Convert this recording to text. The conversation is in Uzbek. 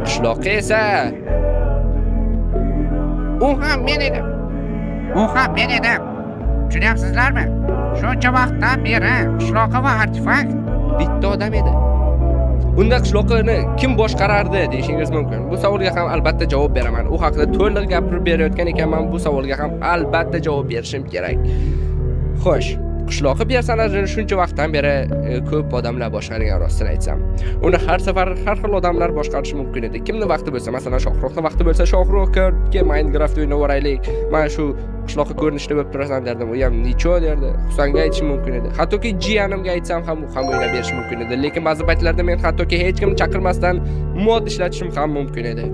Qishloqqa esa U ham men edim. U ham men edim. Tushunyapsizlarmi? Shuncha vaqtdan beri qishloqqa va artefakt bitta odam edi. Unda qishloqni kim boshqarardi deyishingiz mumkin. Bu savolga ham albatta javob beraman. U haqida to'liq gapirib berayotgan ekanman, bu savolga ham albatta javob berishim kerak. Xo'sh, qishloqi personajini shuncha vaqtdan beri ko'p odamlar boshqargan rostini aytsam. Uni har safar har xil odamlar boshqarishi mumkin edi. Kimning vaqti bo'lsa, masalan, Shohruxning vaqti bo'lsa, Shohruxga Minecraft o'ynab o'raylik. Mana shu qishloqqa ko'rinishda bo'lib turasan derdim. U ham necho derdi. Husanga aytishim mumkin edi. Hattoki jiyanimga aytsam ham u ham o'ynab berishi mumkin edi. Lekin ba'zi paytlarda men hattoki hech kimni chaqirmasdan mod ishlatishim ham mumkin edi.